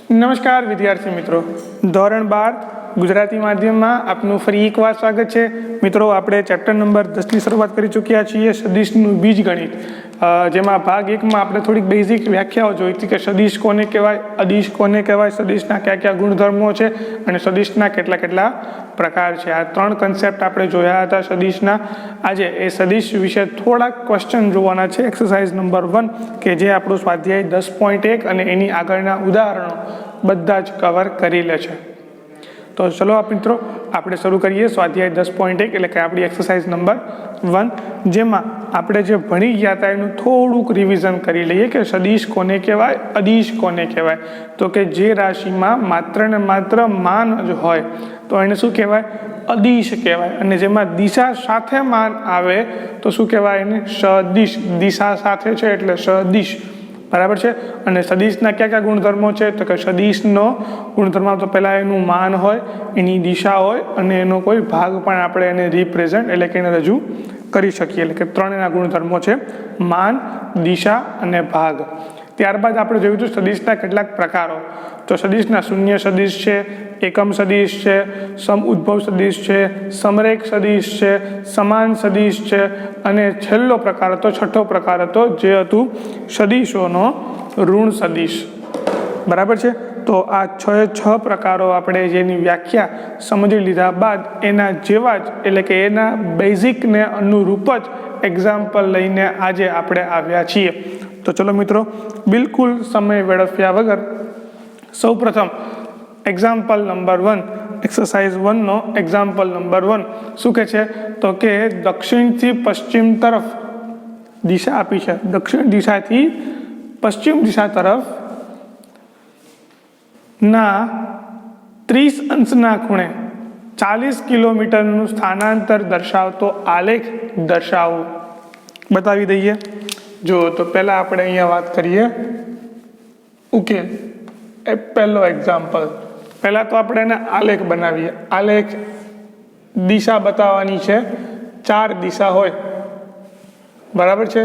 નમસ્કાર વિદ્યાર્થી મિત્રો, ધોરણ 12 ગુજરાતી માધ્યમમાં આપનું ફરી એકવાર સ્વાગત છે. મિત્રો, આપણે ચેપ્ટર નંબર 10ની શરૂઆત કરી ચૂક્યા છીએ, સદિશનું બીજગણિત. જેમાં ભાગ 1માં આપણે થોડીક બેઝિક વ્યાખ્યાઓ જોઈ હતી કે સદિશ કોને કહેવાય, અદિશ કોને કહેવાય, સદિશના કયા કયા ગુણધર્મો છે અને સદિશના કેટલા કેટલા પ્રકાર છે. આ 3 કન્સેપ્ટ આપણે જોયા હતા સદિશના. આજે એ સદિશ વિશે થોડાક ક્વેશ્ચન જોવાના છે. એક્સરસાઇઝ નંબર 1 કે જે આપણું સ્વાધ્યાય 10.1 અને એની આગળના ઉદાહરણો બધા જ કવર કરી લે છે. તો ચલો મિત્રો, આપણે શરૂ કરીએ સ્વાધ્યાય 10.1 એટલે કે આપણી એક્સરસાઇઝ નંબર 1, જેમાં આપણે જે ભણી ગયા હતા એનું થોડુંક રિવિઝન કરી લઈએ કે સદિશ કોને કહેવાય, અદિશ કોને કહેવાય. તો કે જે રાશિમાં માત્ર ને માત્ર માન જ હોય તો એને શું કહેવાય, અદિશ કહેવાય. અને જેમાં દિશા સાથે માન આવે તો શું કહેવાય, એને સદિશ. દિશા સાથે છે એટલે સદિશ, બરાબર છે. અને સદિશના કયા કયા ગુણધર્મો છે તો કે સદિશનો ગુણધર્મ તો પહેલાં એનું માન હોય, એની દિશા હોય અને એનો કોઈ ભાગ પણ આપણે એને રિપ્રેઝન્ટ એટલે કે એને રજૂ કરી શકીએ. એટલે કે 3 ગુણધર્મો છે, માન, દિશા અને ભાગ. ત્યારબાદ આપણે જોયું હતું સદિશના કેટલાક પ્રકારો. તો સદિશના શૂન્ય સદિશ છે, એકમ સદિશ છે, સમઉદ્ભવ સદિશ છે, સમરેખ સદિશ છે, સમાન સદિશ છે અને છેલ્લો પ્રકાર હતો, છઠ્ઠો પ્રકાર હતો જે હતું સદિશોનો ઋણ સદિશ, બરાબર છે. તો આ 6 પ્રકારો આપણે જેની વ્યાખ્યા સમજી લીધા બાદ એના જેવા જ એટલે કે એના બેઝિકને અનુરૂપ જ એક્ઝામ્પલ લઈને આજે આપણે આવ્યા છીએ. તો ચલો મિત્રો, બિલકુલ સમય વેડફ્યા વગર સૌપ્રથમ એક્ઝામ્પલ નંબર 1, એક્સરસાઇઝ 1નો એક્ઝામ્પલ નંબર 1 શું કહે છે તો કે દક્ષિણથી પશ્ચિમ તરફ દિશા આપી છે. દક્ષિણ દિશાથી પશ્ચિમ દિશા તરફ ના 30 અંશના ખૂણે 40 કિલોમીટરનું સ્થાનાંતર દર્શાવતો આલેખ દર્શાવો. બતાવી દઈએ. જો તો પહેલાં આપણે અહીંયા વાત કરીએ ઉકેલ. એ પહેલો એક્ઝામ્પલ. પહેલાં તો આપણે એને આલેખ બનાવીએ. આલેખ દિશા બતાવવાની છે. 4 દિશા હોય, બરાબર છે.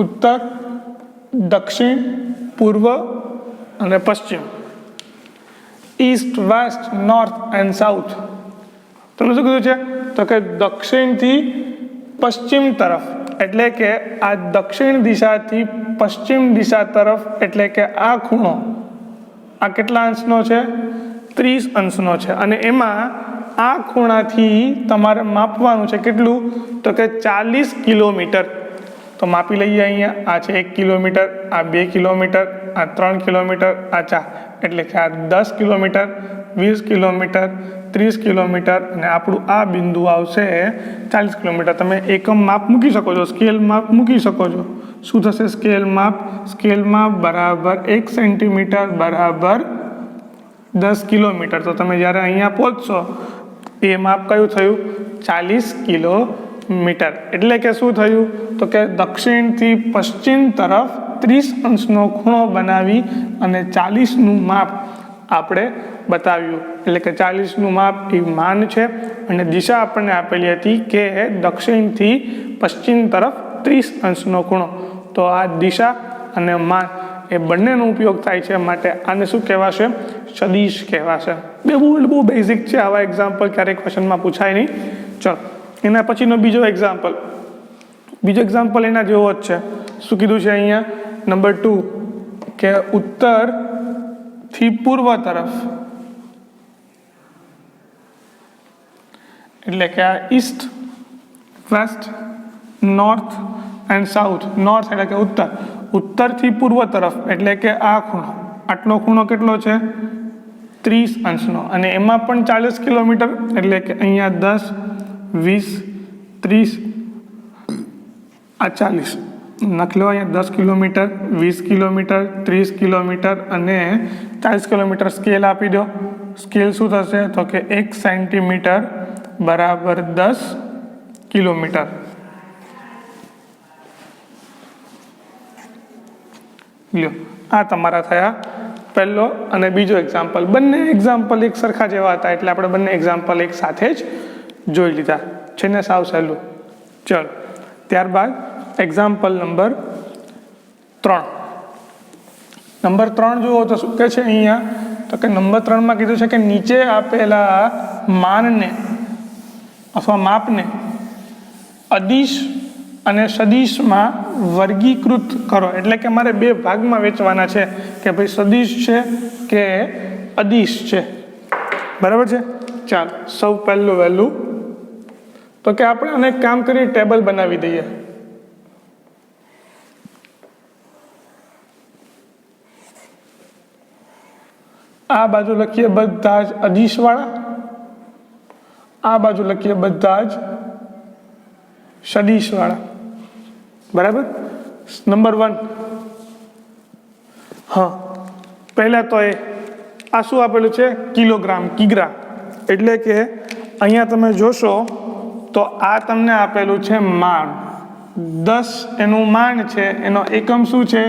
ઉત્તર, દક્ષિણ, પૂર્વ અને પશ્ચિમ, east, west, north and south. તમને શું કીધું છે તો કે દક્ષિણથી પશ્ચિમ તરફ એટલે કે આ દક્ષિણ દિશાથી પશ્ચિમ દિશા તરફ એટલે કે આ ખૂણો આ કેટલા અંશનો છે, 30 અંશનો છે. અને એમાં આ ખૂણાથી તમારે માપવાનું છે કેટલું તો કે 40 કિલોમીટર. તો માપી લઈએ. અહીંયા આ છે 1 કિલોમીટર, આ 2 કિલોમીટર, આ 3 કિલોમીટર, આ 4 એટલે કે આ 10 કિલોમીટર, 20 કિલોમીટર, 30 કિલોમીટર અને આપણું આ બિંદુ આવશે 40 કિલોમીટર. તમે એકમ માપ મૂકી શકો છો, સ્કેલ માપ મૂકી શકો છો. શું થશે સ્કેલ માપ? સ્કેલ માપ બરાબર 1 સેન્ટીમીટર બરાબર 10 કિલોમીટર. તો તમે જ્યારે અહીંયા પહોંચશો એ માપ કયું થયું, 40 કિલોમીટર. એટલે કે શું થયું તો કે દક્ષિણથી પશ્ચિમ તરફ 30 અંશનો ખૂણો બનાવી અને 40નું માપ આપણે બતાવ્યું. એટલે કે 40નું માપ એ માન છે અને દિશા આપણને આપેલી હતી કે દક્ષિણથી પશ્ચિમ તરફ 30 અંશનો ખૂણો. તો આ દિશા અને માન એ બંનેનો ઉપયોગ થાય છે, માટે આને શું કહેવાશે, સદિશ કહેવાશે. બહુ બેઝિક છે. આવા એક્ઝામ્પલ ક્યારેક ક્વેશ્ચનમાં પૂછાય નહીં. ચલો, એના પછીનો બીજો એક્ઝામ્પલ એના જેવો જ છે. શું કીધું છે અહીંયા નંબર 2 કે ઉત્તરથી પૂર્વ તરફ એટલે કે આ east, west, north and south. North એટલે કે ઉત્તરથી પૂર્વ તરફ એટલે કે આ ખૂણો, આટલો ખૂણો કેટલો છે, 30 અંશનો. અને એમાં પણ 40 કિલોમીટર એટલે કે અહીંયા 10, 20, 30, આ 40 નખલો. અહીંયા 10 કિલોમીટર, 20 કિલોમીટર, 30 કિલોમીટર અને 40 કિલોમીટર. સ્કેલ આપી દો. સ્કેલ શું થશે તો કે 1 સેન્ટીમીટર બરાબર 10 કિલોમીટર. લ્યો, આ તમારા થયા પહેલો અને બીજો એક્ઝામ્પલ. બંને એક્ઝામ્પલ એક સરખા જેવા હતા એટલે આપણે બંને એક્ઝામ્પલ એક સાથે જ જોઈ લીધા છે ને, સાવ સહેલું. ચલો, ત્યારબાદ એક્ઝામ્પલ નંબર 3. નંબર 3 જુઓ તો શું કહે છે અહીંયા, તો કે નંબર 3માં કીધું છે કે નીચે આપેલા માનને અથવા માપને અદિશ અને સદિશમાં વર્ગીકૃત કરો. એટલે કે મારે 2 ભાગમાં વેચવાના છે કે ભાઈ સદિશ છે કે અદિશ છે. બરાબર છે. ચાલો સૌ વહેલું તો કે આપણે આને કામ કરી ટેબલ બનાવી દઈએ. આ બાજુ લખીએ બધા જ અદિશ વાળા, આ બાજુ લખીએ બધા જ સદિશ વાળા. બરાબર. નંબર 1. હા, પહેલા તો આ શું આપેલું છે? કિલોગ્રામ, કિગ્રા. એટલે કે અહીંયા તમે જોશો તો આ તમને આપેલું છે માન. 10 એનું માન છે, એનો એકમ શું છે?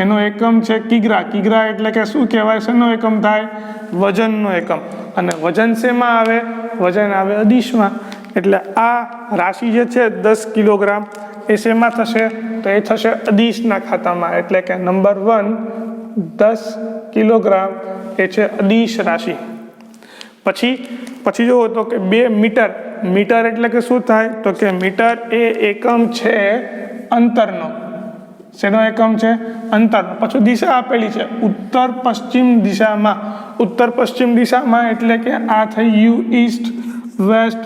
એનો એકમ છે કિગ્રા. કિગ્રા એટલે કે શું કહેવાય? શેનો એકમ થાય? વજનનો એકમ. અને વજન શેમાં આવે? વજન આવે અદિશમાં. એટલે આ રાશિ જે છે 10 કિલોગ્રામ એ શેમાં થશે? તો એ થશે અદિશના ખાતામાં. એટલે કે નંબર 1 10 કિલોગ્રામ એ છે અદિશ રાશિ. પછી જુઓ તો કે 2 મીટર. મીટર એટલે કે શું થાય? તો કે મીટર એ એકમ છે અંતરનો. શેનો એકમ છે? અંતરનો. પછી દિશા આપેલી છે ઉત્તર પશ્ચિમ દિશામાં. ઉત્તર પશ્ચિમ દિશામાં એટલે કે આ થઈ યુ ઈસ્ટ, વેસ્ટ,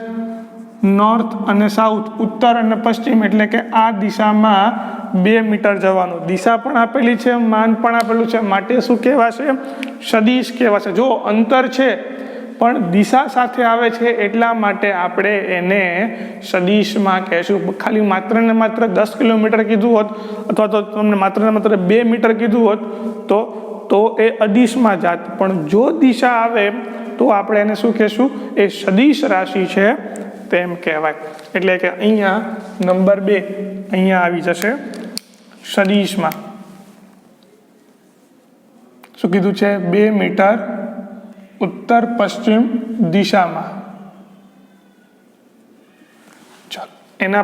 નોર્થ અને સાઉથ. ઉત્તર અને પશ્ચિમ એટલે કે આ દિશામાં 2 મીટર જવાનું. દિશા પણ આપેલી છે, માન પણ આપેલું છે, માટે શું કહેવાશે? સદિશ કહેવાશે. જો અંતર છે પણ દિશા સાથે આવે છે એટલા માટે આપણે એને સદિશમાં કહેશું. ખાલી માત્ર ને માત્ર 10 કિલોમીટર કીધું હોત અથવા તો તમને માત્ર ને માત્ર 2 મીટર કીધું હોત તો એ અદિશમાં જાત. પણ જો દિશા આવે તો આપણે એને શું કહેશું? એ સદિશ રાશિ છે તેમ કહેવાય. એટલે કે અહીંયા નંબર 2 અહીંયા આવી જશે સદિશમાં. શું કીધું છે? 2 મીટર ઉત્તર પશ્ચિમ દિશામાં. ચાલો એના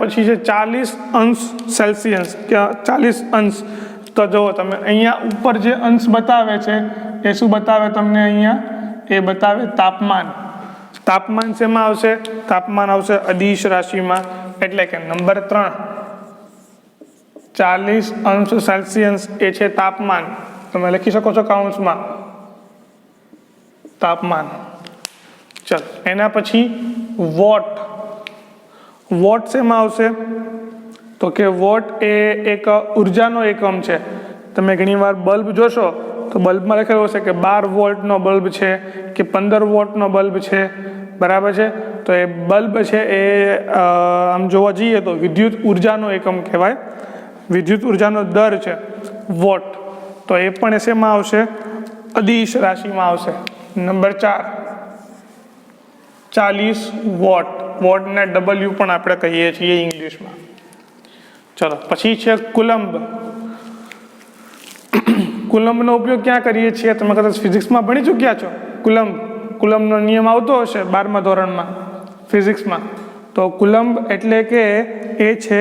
પછી છે 40 અંશ સેલ્સિયસ કે 40 અંશ. તો જુઓ તમે અહીંયા ઉપર જે અંશ બતાવે છે એ શું બતાવે તમને? અહીંયા એ બતાવે તાપમાન. તાપમાન શેમાં આવશે? તાપમાન આવશે અદિશ રાશિમાં. એટલે કે નંબર 3 40 અંશ સેલ્સિયસ એ છે તાપમાન. તમે લખી શકો છો કાઉન્સમાં તાપમાન. ચલો એના પછી વોટ. વોટ શેમાં આવશે? તો કે વોટ એ એક ઉર્જાનો એકમ છે. તમે ઘણીવાર બલ્બ જોશો તો બલ્બમાં લખેલું હશે કે 12 વોલ્ટનો બલ્બ છે કે 15 વોલ્ટનો બલ્બ છે. બરાબર છે. તો એ બલ્બ છે એ આમ જોવા જઈએ તો વિદ્યુત ઉર્જાનો એકમ કહેવાય. વિદ્યુત ઉર્જાનો દર છે વોટ. તો એ પણ શેમાં આવશે? અદિશ રાશિમાં આવશે. Number 4 40 vote. વોટને W પણ આપણે કહીએ છીએ ઇંગ્લિશમાં. ચલો પછી છે કુલંબ. કુલંબનો ઉપયોગ ક્યાં કરીએ છીએ? તમે કદાચ ફિઝિક્સમાં ભણી ચૂક્યા છો. કુલંબનો નિયમ આવતો હશે 12મા ધોરણમાં ફિઝિક્સમાં. તો કુલંબ એટલે કે એ છે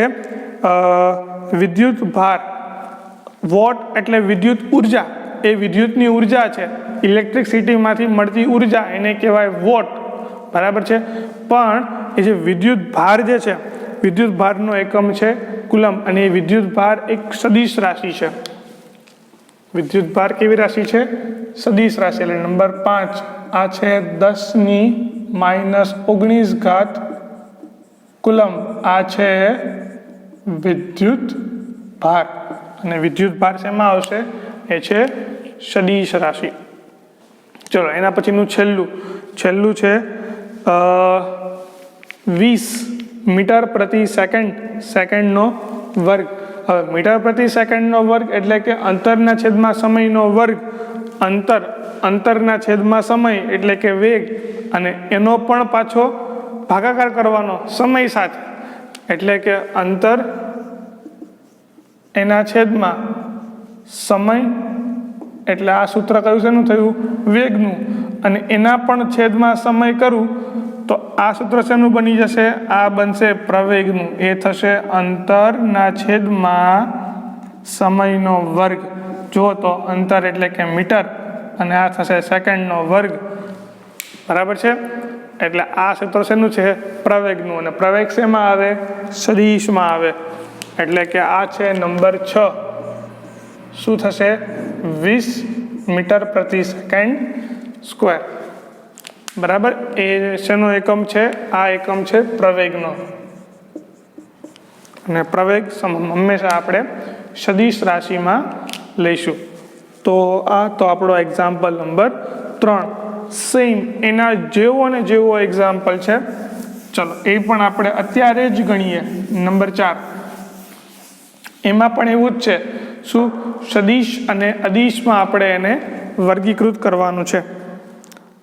વિદ્યુત ભાર. વોટ એટલે વિદ્યુત ઉર્જા. એ વિદ્યુતની ઉર્જા છે. ઇલેક્ટ્રિસિટીમાંથી મળતી ઉર્જા એને કહેવાય વોટ. બરાબર છે. પણ એ જે વિદ્યુત ભાર જે છે, વિદ્યુત ભારનો એકમ છે કુલંબ. અને એ વિદ્યુત ભાર એક સદિશ રાશિ છે. વિદ્યુત ભાર કેવી રાશિ છે? સદિશ રાશિ. એટલે નંબર 5 આ છે 10⁻⁻⁹ કુલંબ. આ છે વિદ્યુત ભાર. અને વિદ્યુત ભાર શેમાં આવશે? એ છે સદિશ રાશિ. ચલો એના પછીનું છેલ્લું છે 20 મીટર પ્રતિ સેકન્ડ. સેકન્ડનો વર્ગ. હવે મીટર પ્રતિ સેકન્ડનો વર્ગ એટલે કે અંતરના છેદમાં સમયનો વર્ગ. અંતરના છેદમાં સમય એટલે કે વેગ. અને એનો પણ પાછો ભાગાકાર કરવાનો સમય સાથે. એટલે કે અંતર એના છેદમાં સમય. એટલે આ સૂત્ર કયું શેનું થયું? વેગનું. અને એના પણ છેદમાં સમય કરું તો આ સૂત્ર શેનું બની જશે? આ બનશે પ્રવેગનું. એ થશે અંતરના છેદમાં સમયનો વર્ગ. જો તો અંતર એટલે કે મીટર અને આ થશે સેકન્ડનો વર્ગ. બરાબર છે? એટલે આ સૂત્ર શેનું છે? પ્રવેગનું. અને પ્રવેગ શેમાં આવે? સદિશમાં આવે. એટલે કે આ છે નંબર 6. શું થશે? 20 મીટર પ્રતિ સેકન્ડ સ્ક્વેર. બરાબર. એ શેનો એકમ છે? આ એકમ છે પ્રવેગનો. અને પ્રવેગ હંમેશા આપણે સદિશ રાશિમાં લઈશું. તો આ તો આપણો એક્ઝામ્પલ નંબર 3. સેમ એના જેવો ને જેવો એક્ઝામ્પલ છે. ચલો એ પણ આપણે અત્યારે જ ગણીએ. નંબર 4. એમાં પણ એવું જ છે. શું? સદિશ અને અદિશમાં આપણે એને વર્ગીકૃત કરવાનું છે.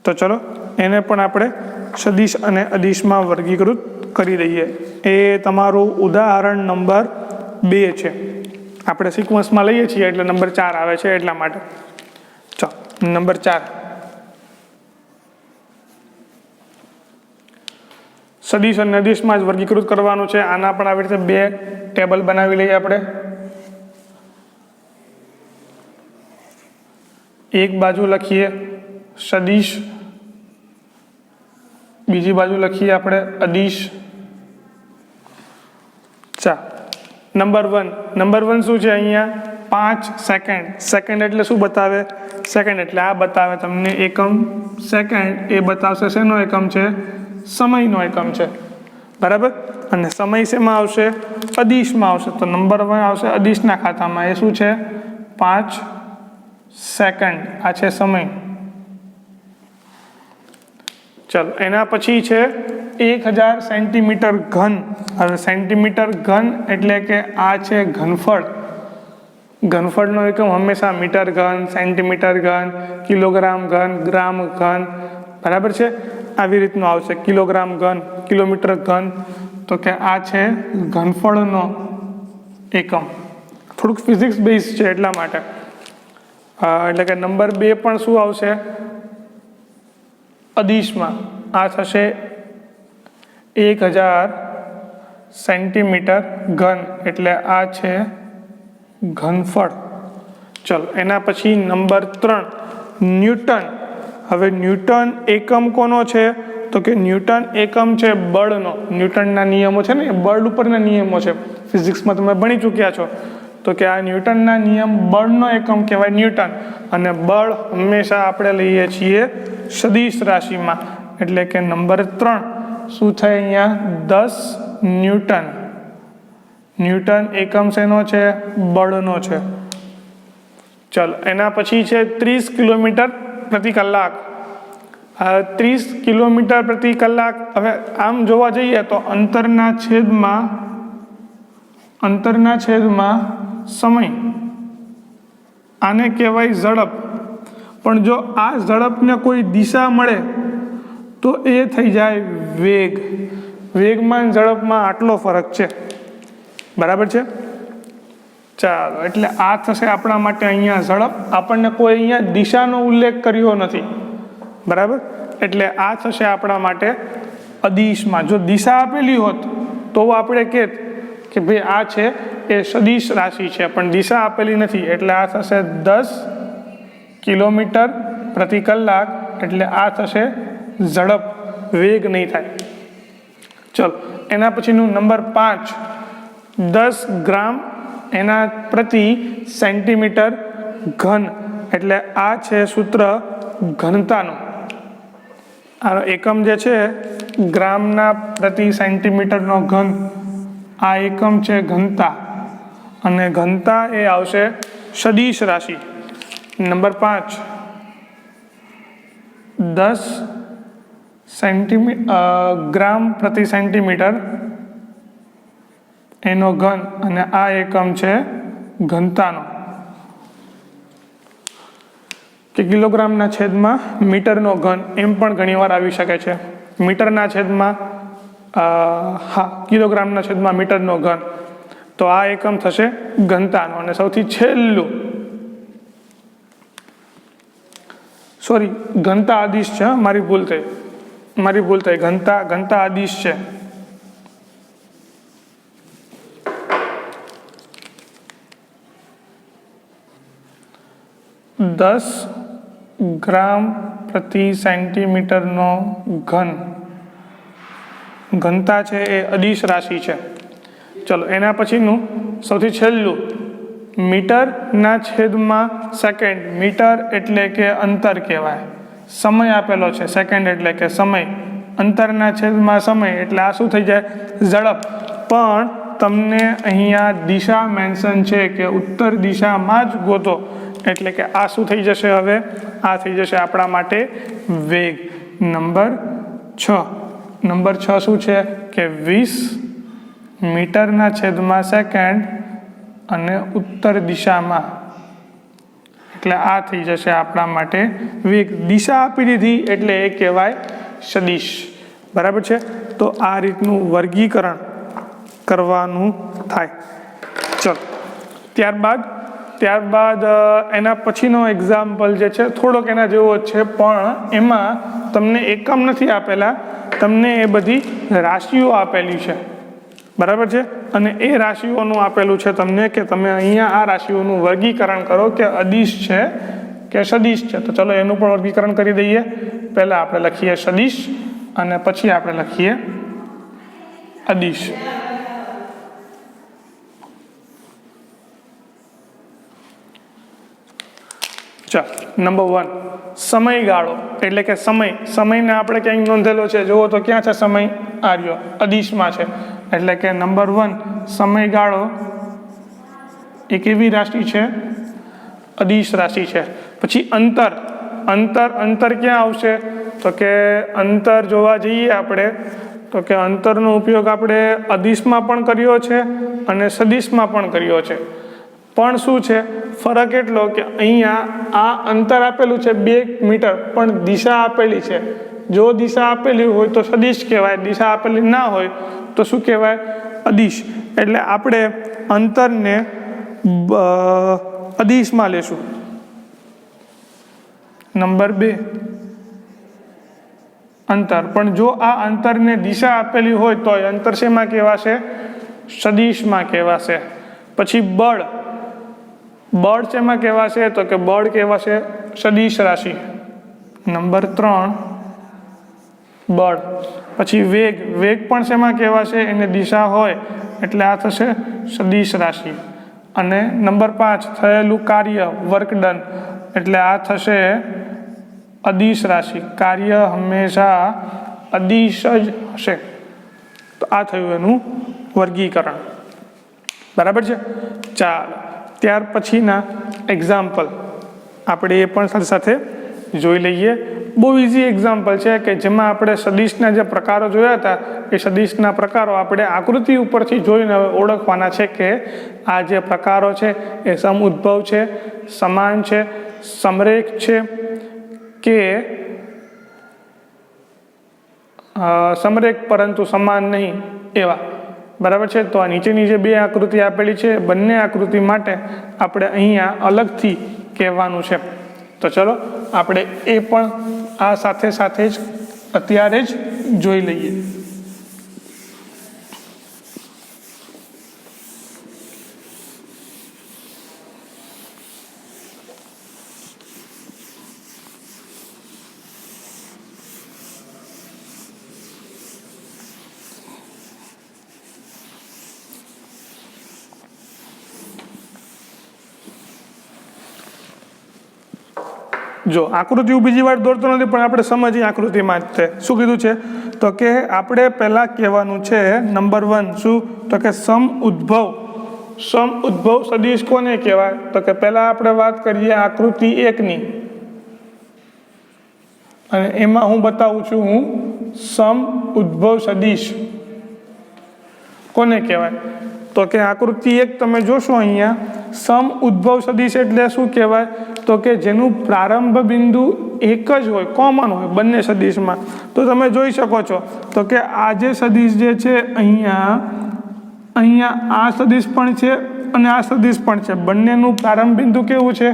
તો ચલો એને પણ આપણે સદિશ અને અદિશમાં વર્ગીકૃત કરી દઈએ. એ તમારું ઉદાહરણ નંબર 2 છે. આપણે સિક્વન્સમાં લઈએ છીએ એટલે નંબર 4 આવે છે એટલા માટે. ચાલો નંબર 4. સદિશ અને અદિશમાં જ વર્ગીકૃત કરવાનું છે. આના પણ આવી રીતે 2 ટેબલ બનાવી લઈએ આપણે. એક બાજુ લખીએ સદિશ, બીજી બાજુ લખીએ આપણે અદિશ. નંબર 1 શું છે? અહીંયા 5 સેકન્ડ. સેકન્ડ એટલે શું બતાવે? સેકન્ડ એટલે આ બતાવે તમને એકમ સેકન્ડ. એ બતાવશે શેનો એકમ છે? સમયનો એકમ છે. બરાબર. અને સમય શેમાં આવશે? અદિશમાં આવશે. તો નંબર 1 આવશે અદિશના ખાતામાં. એ શું છે? 5 સેકન્ડ. આ છે સમય. ચલો એના પછી છે 1000 સેન્ટીમીટર ઘન. હવે સેન્ટીમીટર ઘન એટલે કે આ છે ઘનફળ. ઘનફળનો એકમ હંમેશા મીટર ઘન, સેન્ટીમીટર ઘન, કિલોગ્રામ ઘન, ગ્રામ ઘન. બરાબર છે? આવી રીતનું આવશે. કિલોગ્રામ ઘન, કિલોમીટર ઘન. તો કે આ છે ઘનફળનો એકમ. થોડુંક ફિઝિક્સ બેઝ છે એટલા માટે. એટલે કે નંબર 2 પણ શું આવશે? અદિશમાં. આ થશે 1000 સેન્ટીમીટર ઘન. એટલે આ છે ઘનફળ. ચલો એના પછી નંબર 3 ન્યૂટન. હવે ન્યૂટન એકમ કોનો છે? તો કે ન્યૂટન એકમ છે બળનો. ન્યૂટનના નિયમો છે ને એ બળ ઉપરના નિયમો છે. ફિઝિક્સમાં તમે ભણી ચૂક્યા છો. તો કે આ ન્યૂટનના નિયમ બળનો એકમ કહેવાય ન્યૂટન. અને બળ હંમેશા આપણે લઈએ છીએ સદિશ રાશિમાં. એટલે કે નંબર 3 શું થાય અહીંયા? 10 ન્યૂટન. ન્યૂટન એકમ શેનો છે? બળનો છે. ચલો એના પછી છે 30 કિલોમીટર પ્રતિ કલાક. 30 કિલોમીટર પ્રતિ કલાક. હવે આમ જોવા જઈએ તો અંતરના છેદમાં સમય. આને કહેવાય ઝડપ. પણ જો આ ઝડપને કોઈ દિશા મળે તો એ થઈ જાય વેગ. વેગમાં ઝડપમાં આટલો ફરક છે. બરાબર છે? ચાલો એટલે આ થશે આપણા માટે અહીંયા ઝડપ. આપણને કોઈ અહીંયા દિશાનો ઉલ્લેખ કર્યો નથી. બરાબર. એટલે આ થશે આપણા માટે અદિશમાં. જો દિશા આપેલી હોત તો આપણે કહેત કે ભાઈ આ છે એ સદિશ રાશિ છે, પણ દિશા આપેલી નથી. એટલે આ થશે 10 કિલોમીટર પ્રતિ કલાક. એટલે આ થશે ઝડપ, વેગ નહીં થાય. ચલો એના પછીનું નંબર 5 10 ગ્રામ એના પ્રતિ સેન્ટીમીટર ઘન. એટલે આ છે સૂત્ર ઘનતાનું. આનો એકમ જે છે ગ્રામના પ્રતિ સેન્ટીમીટરનો ઘન. આ એકમ છે ઘનતા. અને ઘનતા એ આવશે સદિશ રાશિ. નંબર 5 10 ગ્રામ પ્રતિ સેન્ટીમીટર એનો ઘન. અને આ એકમ છે ઘનતાનો. કે કિલોગ્રામના છેદમાં મીટરનો ઘન એમ પણ ઘણીવાર આવી શકે છે. મીટરના છેદમાં કિલોગ્રામના છેદમાં મીટરનો ઘન. તો આ એકમ થશે ઘનતાનો. અને સૌથી છેલ્લું ઘનતા અદિશ છે, મારી ભૂલ થઈ. મારી ભૂલ થઈ, ઘનતા અદિશ છે. 10 ગ્રામ પ્રતિ સેન્ટીમીટરનો ઘનતા છે એ અદિશ રાશિ છે. ચલો એના પછીનું સૌથી છેલ્લું, મીટરના છેદમાં સેકન્ડ. મીટર એટલે કે અંતર કહેવાય, સમય આપેલો છે, સેકન્ડ એટલે કે સમય, અંતરના છેદમાં સમય એટલે આ શું થઈ જાય? ઝડપ. પણ તમને અહીંયા દિશા મેન્શન છે કે ઉત્તર દિશામાં જ ગોતો, એટલે કે આ શું થઈ જશે? હવે આ થઈ જશે આપણા માટે વેગ. નંબર 6 શું છે કે 20 મીટરના છેદમાં સેકન્ડ અને ઉત્તર દિશામાં, એટલે આ થઈ જશે આપણા માટે વેગ. દિશા આપી દીધી એટલે એ કહેવાય સદિશ. બરાબર છે? તો આ રીતનું વર્ગીકરણ કરવાનું થાય. ચલો ત્યારબાદ એના પછીનો એક્ઝામ્પલ જે છે થોડોક એના જેવો જ છે, પણ એમાં તમને એકમ નથી આપેલા, તમને એ બધી રાશિઓ આપેલી છે. બરાબર છે? અને એ રાશિઓનું આપેલું છે તમને કે તમે અહીંયા આ રાશિઓનું વર્ગીકરણ કરો કે અદિશ છે કે સદિશ છે. તો ચલો એનું પણ વર્ગીકરણ કરી દઈએ. પહેલાં આપણે લખીએ સદિશ અને પછી આપણે લખીએ અદિશ. ચાલો, નંબર 1 સમયગાળો એટલે કે સમયને આપણે ક્યાંય નોંધેલો છે, જુઓ તો ક્યાં છે સમય? આર્યો અદિશમાં છે. એટલે કે નંબર 1 સમયગાળો એ કેવી રાશિ છે? અદિશ રાશિ છે. પછી અંતર ક્યાં આવશે? તો કે અંતર જોવા જઈએ આપણે તો કે અંતરનો ઉપયોગ આપણે અદિશમાં પણ કર્યો છે અને સદિશમાં પણ કર્યો છે. પણ શું છે ફરક? એટલો કે અહીંયા આ અંતર આપેલું છે 2 મીટર, પણ દિશા આપેલી છે. જો દિશા આપેલી હોય તો સદિશ કહેવાય, દિશા આપેલી ના હોય તો શું કહેવાય? અદિશ. એટલે આપણે અંતરને અદિશમાં લેશું. નંબર 2 અંતર. પણ જો આ અંતરને દિશા આપેલી હોય તો અંતર શેમાં કહેવાશે? સદિશમાં કહેવાશે. પછી બળ શેમાં કહેવાશે? તો કે બળ કહેવાશે સદિશ રાશિ. નંબર 3 બળ. પછી વેગ પણ શેમાં કહેવાશે? એને દિશા હોય એટલે આ થશે સદિશ રાશિ. અને નંબર 5 થયેલું કાર્ય, વર્ક ડન, એટલે આ થશે અદિશ રાશિ. કાર્ય હંમેશા અદિશ જ હશે. તો આ થયું એનું વર્ગીકરણ. બરાબર છે? ચાલો ત્યાર પછીના એક્ઝામ્પલ આપણે એ પણ સાથે સાથે જોઈ લઈએ. બહુ ઇઝી એક્ઝામ્પલ છે કે જેમાં આપણે સદિશના જે પ્રકારો જોયા હતા એ સદિશના પ્રકારો આપણે આકૃતિ ઉપરથી જોઈને ઓળખવાના છે કે આ જે પ્રકારો છે એ સમઉદ્ભવ છે, સમાન છે, સમરેખ છે કે સમરેખ પરંતુ સમાન નહીં એવા. બરાબર છે? તો આ નીચેની જે 2 આકૃતિ આપેલી છે બંને આકૃતિ માટે આપણે અહીંયા અલગથી કહેવાનું છે. તો ચલો આપણે એ પણ આ સાથે જ અત્યારે જ જોઈ લઈએ. જો આકૃતિ બીજી વાર દોરતો નથી, પણ આપણે સમજીએ આકૃતિમાં જ છે. શું કીધું છે? તો કે આપણે પહેલા કહેવાનું છે નંબર 1 શું? તો કે સમઉદ્ભવ સદિશ કોને કહેવાય? તો કે પહેલા આપણે વાત કરીએ આકૃતિ 1ની, અને એમાં હું બતાવું છું સમઉદ્ભવ સદિશ કોને કહેવાય? તો કે આકૃતિ 1 તમે જોશો અહીંયા સમઉદ્ભવ સદિશ એટલે શું કહેવાય? તો કે જેનું પ્રારંભ બિંદુ એક જ હોય, કોમન હોય બંને સદિશમાં. તો તમે જોઈ શકો છો તો કે આ જે સદિશ જે છે અહીંયા આ સદિશ પણ છે અને આ સદિશ પણ છે. બંનેનું પ્રારંભ બિંદુ કેવું છે?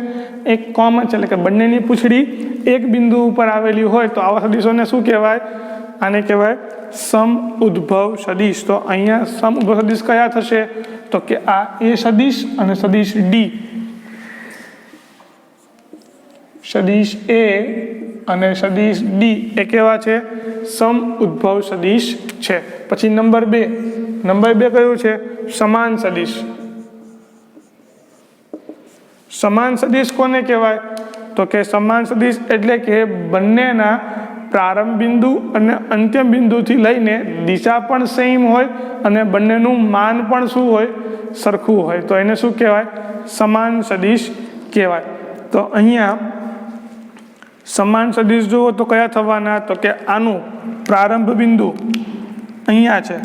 એક કોમન છે, એટલે કે બંનેની પૂંછડી એક બિંદુ ઉપર આવેલી હોય તો આવા સદિશોને શું કહેવાય? આને કહેવાય સમ ઉદ્ભવ સદિશ। તો અહીંયા સમ ઉદ્ભવ સદિશ કયા થશે? તો કે આ એ સદિશ અને સદિશ ડી, સદિશ એ અને સદિશ ડી એ કેવા છે? સમ ઉદ્ભવ સદિશ છે। પછી નંબર 2 કયું છે? સમાન સદિશ। સમાન સદિશ કોને કહેવાય? તો કે સમાન સદિશ એટલે કે બંનેના પ્રારંભ બિંદુ અને અંતિમ બિંદુથી લઈને દિશા પણ સેમ હોય અને બંનેનું માન પણ શું હોય? સરખું હોય। તો એને શું કહેવાય? સમાન સદિશ કહેવાય। તો અહીંયા સમાન સદિશ જુઓ તો કયા થવાના? તો કે આનું પ્રારંભ બિંદુ અહીંયા છે,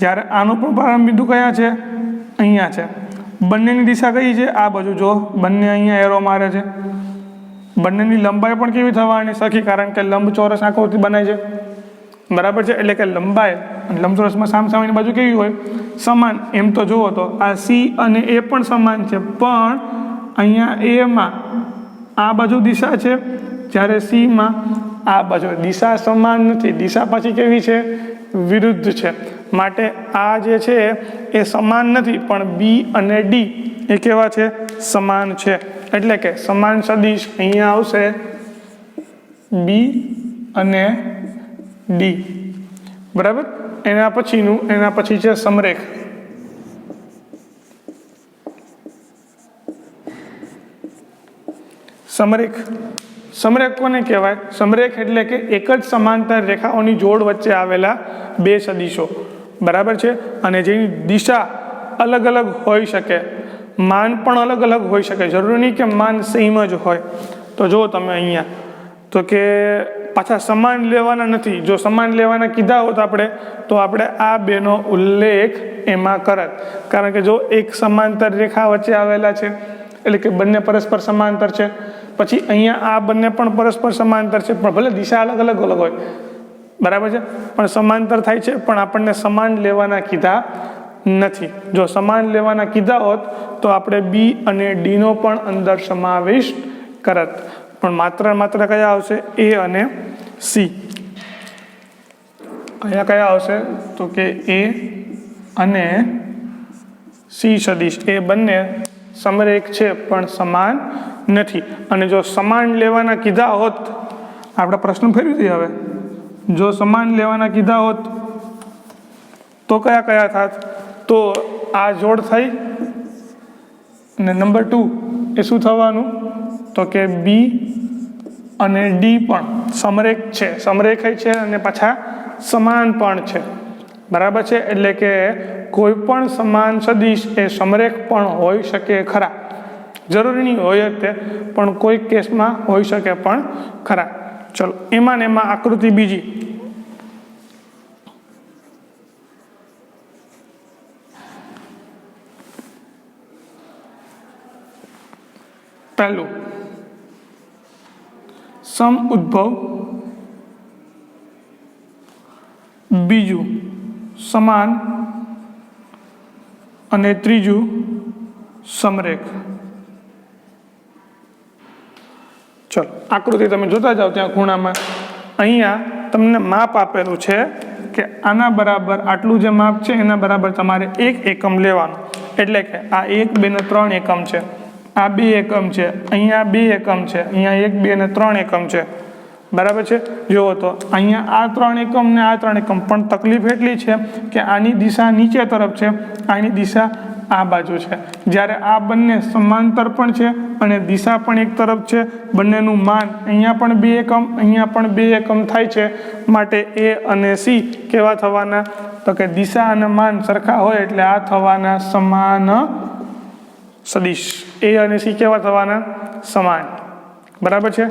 જ્યારે આનું પણ પ્રારંભ બિંદુ કયા છે? અહીંયા છે। બંનેની દિશા કઈ છે? આ બાજુ। જો બંને અહીંયા એરો મારે છે, બંનેની લંબાઈ પણ કેવી થવાની? સરખી, કારણ કે લંબચોરસ આકૃતિ બનાય છે, બરાબર છે? એટલે કે લંબાઈ અને લંબચોરસમાં સામસામેની બાજુ કેવી હોય? સમાન। એમ તો જુઓ તો આ સી અને એ પણ સમાન છે, પણ અહીંયા એમાં આ બાજુ દિશા છે, જ્યારે સીમાં આ બાજુ દિશા સમાન નથી, દિશા પાછી કેવી છે? વિરુદ્ધ છે। માટે આ જે છે એ સમાન નથી, પણ બી અને ડી એ કેવા છે? સમાન છે। એટલે કે સમાન સદિશ અહીંયા આવશે બી અને ડી, બરાબર? એના પછી છે સમરેખ। સમરેખ કોને કહેવાય? સમરેખ એટલે કે એક જ સમાંતર રેખાઓની જોડ વચ્ચે આવેલા બે સદિશો, બરાબર છે? અને જેની દિશા અલગ અલગ હોઈ શકે, માન પણ અલગ અલગ હોઈ શકે, જરૂરી નહીં કે માન સેમ જ હોય। તો જો તમે અહીંયા તો કે પાછા સમાન લેવાના નથી। જો સમાન લેવાના કીધા હોત તો આપણે આ બેનો ઉલ્લેખ એમાં કરત, કારણ કે જો એક સમાંતર રેખા વચ્ચે આવેલા છે એટલે કે બંને પરસ્પર સમાંતર છે। પછી અહીંયા આ બંને પણ પરસ્પર સમાંતર છે, પણ ભલે દિશા અલગ અલગ હોય, બરાબર છે? પણ સમાંતર થાય છે, પણ આપણને સમાન લેવાના કીધા નથી। જો સમાન લેવાના કીધા હોત તો આપણે બી અને ડી નો પણ અંદર સમાવેશ કરત, પણ માત્ર કયા આવશે? એ અને સી। અહીંયા કયા આવશે? તો કે એ અને સી સદિશ એ બંને સમરેખ છે પણ સમાન નથી। અને જો સમાન લેવાના કીધા હોત, આપણે પ્રશ્ન ફેરવી દઈએ હવે, જો સમાન લેવાના કીધા હોત તો કયા થાત? તો આ જોડ થઈ અને નંબર 2 એ શું થવાનું? તો કે બી અને ડી પણ સમરેખ છે અને પાછા સમાન પણ છે, બરાબર છે? એટલે કે કોઈ પણ સમાન સદિશ એ સમરેખ પણ હોઈ શકે ખરા, જરૂરી નહીં હોય જ તે, પણ કોઈ કેસમાં હોઈ શકે પણ ખરા। ચલો, એમાં આકૃતિ બીજી, પહેલું સમ ઉદ્ભવ, બીજું સમાન અને ત્રીજું સમરેખ। ચલો, આકૃતિ તમે જોતા જાઓ ત્યાં ખૂણામાં, અહીંયા તમને માપ આપેલું છે કે આના બરાબર આટલું જે માપ છે એના બરાબર તમારે 1 એકમ લેવાનું। એટલે કે આ 1, 2 ને 3 એકમ છે, આ 2 એકમ છે, અહીંયા 2 એકમ છે, અહીંયા 1, 2 અને 3 એકમ છે, બરાબર છે? જુઓ તો અહીંયા આ 3 એકમ ને આ 3 એકમ, પણ તકલીફ એટલી છે કે આની દિશા નીચે તરફ છે, આની દિશા આ બાજુ છે, જ્યારે આ બંને સમાંતર પણ છે અને દિશા પણ એક તરફ છે। બંનેનું માન અહીંયા પણ 2 એકમ, અહીંયા પણ 2 એકમ થાય છે, માટે એ અને સી કેવા થવાના? તો કે દિશા અને માન સરખા હોય એટલે આ થવાના સમાન સદિશ। એ અને સી કેવા થવાના? સમાન, બરાબર છે?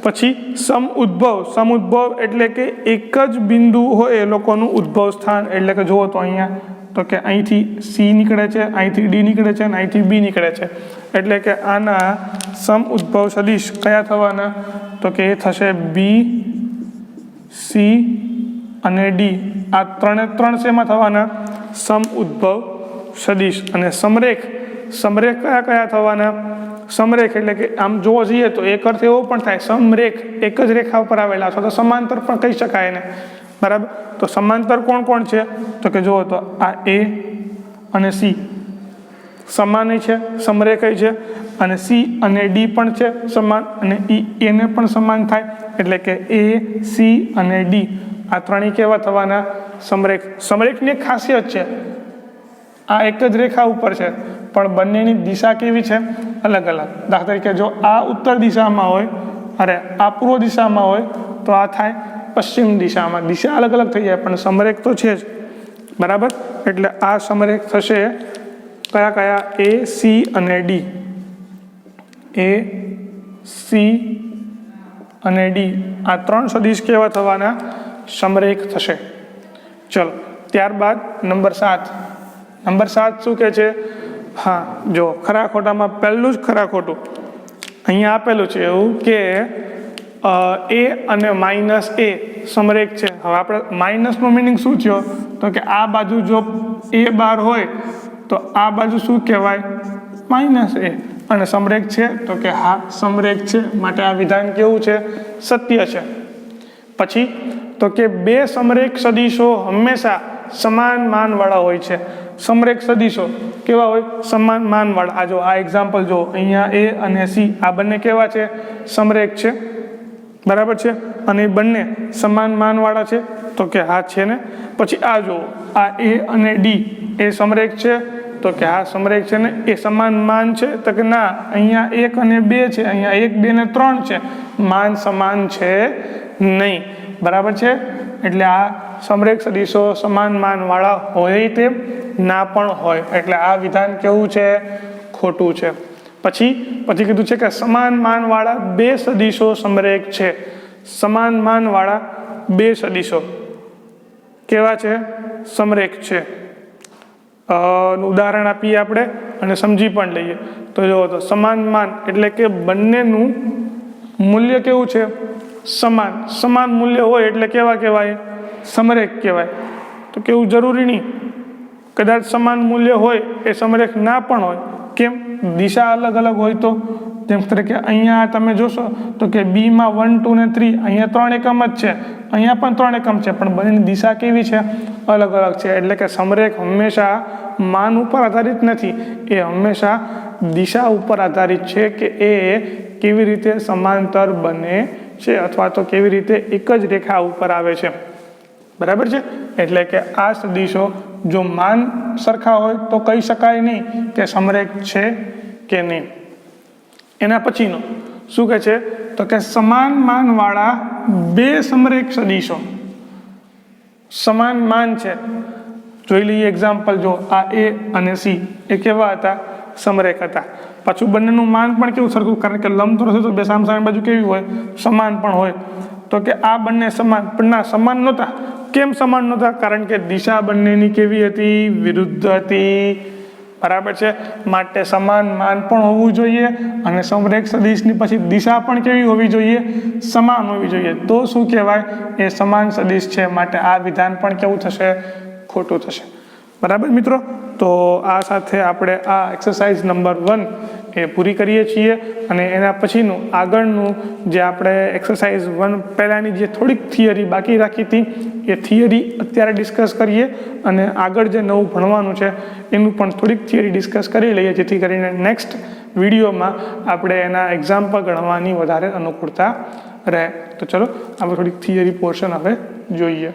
પછી સમ ઉદ્ભવ એટલે કે એક જ બિંદુ હોય એ લોકોનું ઉદ્ભવ સ્થાન। એટલે કે જુઓ તો અહીંયા તો કે અહીંથી સી નીકળે છે, અહીંથી ડી નીકળે છે અને અહીંથી બી નીકળે છે, એટલે કે આના સમ ઉદ્ભવ સદિશ કયા થવાના? તો કે એ થશે બી, સી અને ડી। આ ત્રણ શેમાં થવાના? સમ ઉદ્ભવ સદિશ। અને સમરેખ કયા થવાના? સમરેખ એટલે કે આમ જોવા જઈએ તો એક અર્થ એવો પણ થાય, સમરેખ એક જ રેખા ઉપર આવેલા અથવા તો સમાંતર પણ કહી શકાય એને, બરાબર. તો સમાંતર કોણ કોણ છે? તો કે જુઓ તો આ એ અને સી સમાન છે, સમરેખ છે, અને સી અને ડી પણ છે સમાન, અને એને પણ સમાન થાય, એટલે કે એ સી અને ડી આ ત્રણેય કેવા થવાના? સમરેખ. સમરેખની એક ખાસિયત છે, આ એક જ રેખા ઉપર છે પણ બંનેની દિશા કેવી છે? અલગ અલગ. દાખલા તરીકે જો આ ઉત્તર દિશામાં હોય અરે આ પૂર્વ દિશામાં હોય તો આ થાય પશ્ચિમ દિશામાં. દિશા અલગ અલગ થઈ જાય પણ સમરેખ તો છે જ, બરાબર. એટલે આ સમરેખ થશે કયા કયા? એ સી અને ડી. એ સી અને ડી આ ત્રણ સદિશ કેવા થવાના? સમરેખ થશે. ચલો ત્યારબાદ નંબર 7. નંબર 7 શું કહે છે? હા જો ખરા ખોટામાં પહેલું જ ખરા ખોટું અહીંયા આપેલું છે એવું કે એ અને માઇનસ એ સમરેખ છે. હવે આપણે માઇનસનો મિનિંગ શું થયો? તો કે આ બાજુ જો એ બાર હોય તો આ બાજુ શું કહેવાય? માઇનસ એ. અને સમરેખ છે તો કે હા સમરેખ છે, માટે આ વિધાન કેવું છે? સત્ય છે. પછી તો કે બે સમરેખ સદિશો હંમેશા સમાન માનવાળા હોય છે. સમરેખ સદિશો કેવા હોય? સમાન માનવાળા. આ જો આ એક્ઝામ્પલ જો અહીંયા એ અને સી આ બંને કેવા છે? સમરેખ છે, બરાબર છે. અને એ બંને સમાન માનવાળા છે તો કે હા છે ને. પછી આ જો આ એ અને ડી એ સમરેખ છે તો કે હા સમરેખ છે ને. એ સમાન માન છે તો કે ના, અહીંયા 1 અને 2 છે, અહીંયા 1 2 ને 3 છે, માન સમાન છે નહીં, બરાબર છે. એટલે આ સમરેખ સદિશો સમાન માનવાળા હોય તે ના પણ હોય, એટલે આ વિધાન કેવું છે? ખોટું છે. પછી કીધું છે કે સમાન માનવાળા બે સદિશો સમરેખ છે. સમાન માનવાળા બે સદિશો કેવા છે? સમરેખ છે. ઉદાહરણ આપીએ આપણે અને સમજી પણ લઈએ. તો જુઓ તો સમાન માન એટલે કે બંનેનું મૂલ્ય કેવું છે? સમાન. સમાન મૂલ્ય હોય એટલે કેવા કહેવાય? સમરેખ કહેવાય. તો કેવું જરૂરી નહીં, કદાચ સમાન મૂલ્ય હોય એ સમરેખ ના પણ હોય. કેમ? દિશા અલગ અલગ હોય તો. જેમ તરીકે અહીંયા તમે જોશો તો કે બીમાં 1 2 ને 3 અહીંયા 3 એકમ જ છે, અહીંયા પણ 3 એકમ છે, પણ બંનેની દિશા કેવી છે? અલગ અલગ છે. એટલે કે સમરેખ હંમેશા માન ઉપર આધારિત નથી, એ હંમેશા દિશા ઉપર આધારિત છે કે એ કેવી રીતે સમાંતર બને છે અથવા તો કેવી રીતે એક જ રેખા ઉપર આવે છે, બરાબર છે. એટલે કે આ સદિશો જો માન સરખા હોય તો કહી શકાય નહીં કે સમરેખ છે કે નહીં. એના પછીનો શું કહે છે? તો કે સમાન માનવાળા બે સમરેખ સદિશો સમાન માન છે. જોઈ લઈએ એક્ઝામ્પલ. જો આ એ અને સી એ કેવા હતા? સમરેખ હતા. પાછું બંનેનું માન પણ કેવું સરખું? કારણ કે લંબચોરસ તો બે સામ સામે બાજુ કેવી હોય? સમાન પણ હોય. તો કે આ બંને સમાન, પણ ના સમાન નહોતા. કેમ સમાન નહોતા? કારણ કે દિશા બંનેની કેવી હતી? વિરુદ્ધ હતી, બરાબર છે. માટે સમાન માન પણ હોવું જોઈએ અને સમરેખ સદિશની પછી દિશા પણ કેવી હોવી જોઈએ? સમાન હોવી જોઈએ. તો શું કહેવાય? એ સમાન સદિશ છે. માટે આ વિધાન પણ કેવું થશે? ખોટું થશે, બરાબર મિત્રો. તો આ સાથે આપણે આ એક્સરસાઇઝ નંબર 1 એ પૂરી કરીએ છીએ અને એના પછીનું આગળનું જે આપણે એક્સરસાઇઝ 1 પહેલાંની જે થોડીક થિયરી બાકી રાખી હતી એ થિયરી અત્યારે ડિસ્કસ કરીએ અને આગળ જે નવું ભણવાનું છે એનું પણ થોડીક થિયરી ડિસ્કસ કરી લઈએ, જેથી કરીને નેક્સ્ટ વિડીયોમાં આપણે એના એક્ઝામ્પલ ગણવાની વધારે અનુકૂળતા રહે. તો ચલો આપણે થોડીક થિયરી પોર્શન હવે જોઈએ.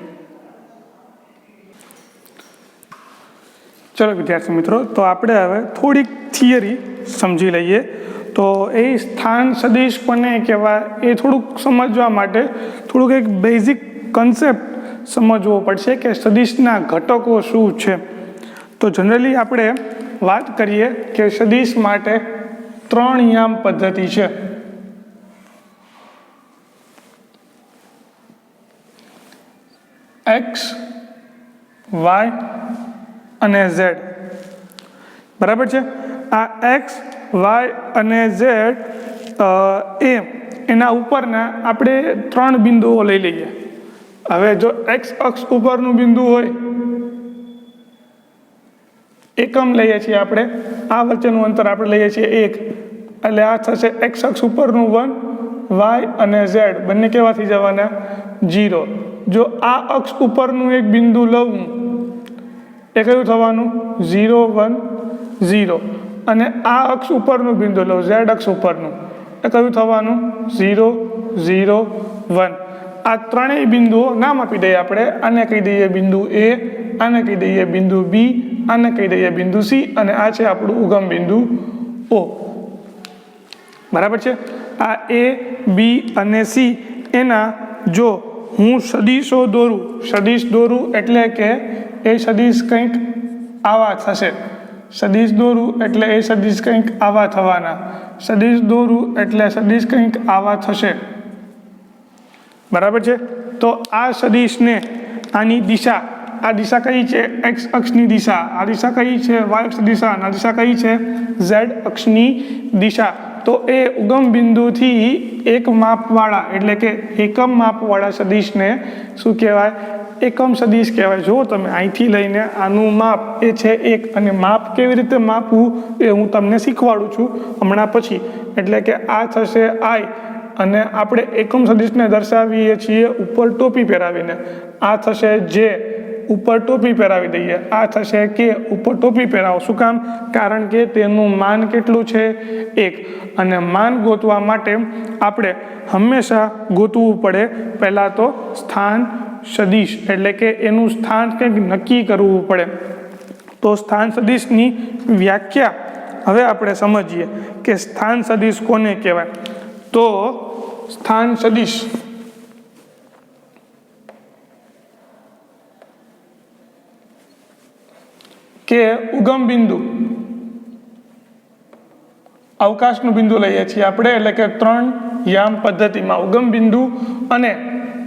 ચલો વિદ્યાર્થી મિત્રો, તો આપણે હવે થોડીક થિયરી સમજી લઈએ. તો એ સ્થાન સદિશ કોને કહેવાય એ થોડુંક સમજવા માટે થોડુંક એક બેઝિક કન્સેપ્ટ સમજવો પડશે કે સદિશના ઘટકો શું છે. તો જનરલી આપણે વાત કરીએ કે સદિશ માટે 3 યામ પદ્ધતિ છે. એક્સ, વાય અને ઝેડ, બરાબર છે. આ એક્સ, વાય અને ઝેડ એના ઉપરના આપણે 3 બિંદુઓ લઈ લઈએ. હવે જો એક્સ અક્ષ ઉપરનું બિંદુ હોય, એકમ લઈએ છીએ આપણે, આ વચ્ચેનું અંતર આપણે લઈએ છીએ 1, એટલે આ થશે એક્સ અક્ષ ઉપરનું 1, વાય અને ઝેડ બંને કેવા થઈ જવાના 0. જો આ અક્ષ ઉપરનું એક બિંદુ લઉં એ કયું થવાનું 0, 1, 0. અને આ અક્ષ ઉપરનું બિંદુ લઉં ઝેડ અક્ષ ઉપરનું એ કયું થવાનું 0, 0, 1. આ ત્રણેય બિંદુઓ નામ આપી દઈએ આપણે. આને કહી દઈએ બિંદુ એ, આને કહી દઈએ બિંદુ બી, આને કહી દઈએ બિંદુ સી, અને આ છે આપણું ઉગમ બિંદુ ઓ. બરાબર છે. આ એ, બી અને સી એના જો હું સદિશો દોરું એટલે કે એ સદિશ કંઈક આવા થશે. સદિશ દોરું એટલે એ સદિશ કંઈક આવા થવાના. સદિશ દોરું એટલે સદિશ કંઈક આવા થશે. બરાબર છે. તો આ સદિશને આની દિશા, આ દિશા કઈ છે એક્સ અક્ષની દિશા, આ દિશા કઈ છે વાય અક્ષ દિશા, આ દિશા કઈ છે ઝેડ અક્ષની દિશા. તો એ ઉગમ બિંદુથી એક માપવાળા એટલે કે એકમ માપવાળા સદિશને શું કહેવાય એકમ સદિશ કહેવાય. જો તમે અહીંથી લઈને આનું માપ એ છે 1, અને માપ કેવી રીતે માપવું એ હું તમને શીખવાડું છું હમણાં પછી. એટલે કે આ થશે આઈ, અને આપણે એકમ સદિશને દર્શાવીએ છીએ ઉપર ટોપી પહેરાવીને. આ થશે જે, ઉપર ટોપી પહેરાવી દઈએ. આ થશે કે ઉપર ટોપી પહેરાવો. શું કામ? કારણ કે તેનું માન કેટલું છે 1. અને માન ગોતવા માટે આપણે હંમેશા ગોતવું પડે પહેલાં તો સ્થાન સદિશ, એટલે કે એનું સ્થાન કંઈક નક્કી કરવું પડે. તો સ્થાન સદિશની વ્યાખ્યા હવે આપણે સમજીએ કે સ્થાન સદિશ કોને કહેવાય. તો સ્થાન સદિશ કે ઉગમ બિંદુ, અવકાશનું બિંદુ લઈએ છીએ આપણે, એટલે કે 3 યામ પદ્ધતિમાં ઉગમ બિંદુ અને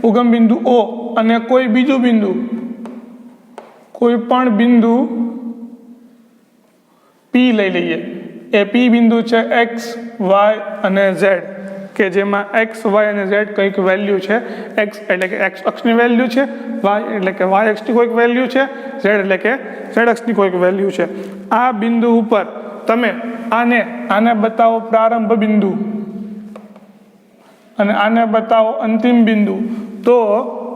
ઉગમ બિંદુ ઓ અને કોઈ બીજું બિંદુ, કોઈ પણ બિંદુ પી લઈ લઈએ. એ પી બિંદુ છે એક્સ, વાય અને ઝેડ, કે જેમાં એક્સ, વાય અને ઝેડ કંઈક વેલ્યુ છે. એક્સ એટલે કે એક્સ અક્ષની વેલ્યુ છે, વાય એટલે કે વાય અક્ષની કોઈક વેલ્યુ છે, ઝેડ એટલે કે ઝેડ અક્ષની કોઈક વેલ્યુ છે. આ બિંદુ ઉપર તમે આને બતાવો પ્રારંભ બિંદુ અને આને બતાવો અંતિમ બિંદુ, તો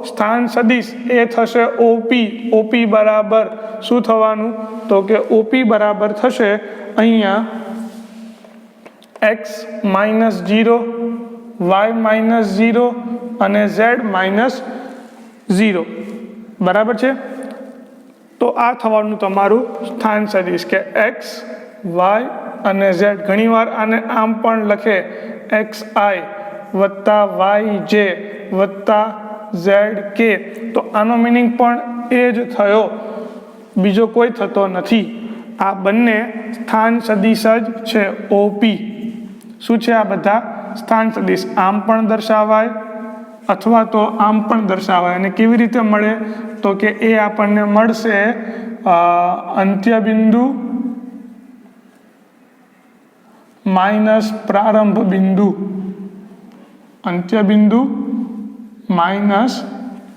સ્થાન સદિશ એ થશે ઓપી. ઓપી બરાબર શું થવાનું? તો કે ઓપી બરાબર થશે અહીંયા એક્સ -0, વાય -0 અને ઝેડ -0. બરાબર છે. તો આ થવાનું તમારું સ્થાન સદિશ કે એક્સ, વાય અને ઝેડ. ઘણીવાર આને આમ પણ લખે એક્સ આઈ વત્તા વાય જે વત્તા ઝેડ કે. તો આનો મિનિંગ પણ એ જ થયો, બીજો કોઈ થતો નથી. આ બંને સ્થાન સદિશ જ છે ઓપી. શું છે? આ બધા સ્થાન સદિશ. આમ પણ દર્શાવાય અથવા તો આમ પણ દર્શાવાય. અને કેવી રીતે મળે? તો કે એ આપણને મળશે અંત્ય બિંદુ માઇનસ પ્રારંભ બિંદુ. અંત્ય બિંદુ માઇનસ